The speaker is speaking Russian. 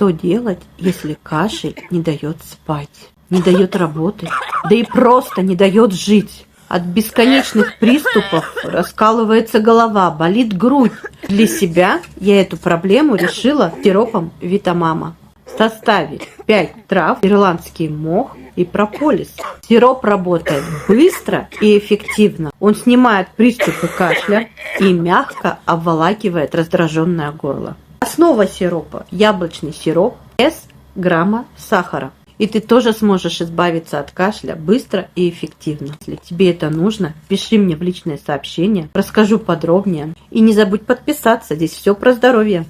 Что делать, если кашель не дает спать, не дает работать, да и просто не дает жить? От бесконечных приступов раскалывается голова, болит грудь. Для себя я эту проблему решила сиропом Витамама. В составе 5 трав, ирландский мох и прополис. Сироп работает быстро и эффективно. Он снимает приступы кашля и мягко обволакивает раздраженное горло. Основа сиропа – яблочный сироп, грамма сахара. И ты тоже сможешь избавиться от кашля быстро и эффективно. Если тебе это нужно, пиши мне в личное сообщение, расскажу подробнее. И не забудь подписаться, здесь все про здоровье.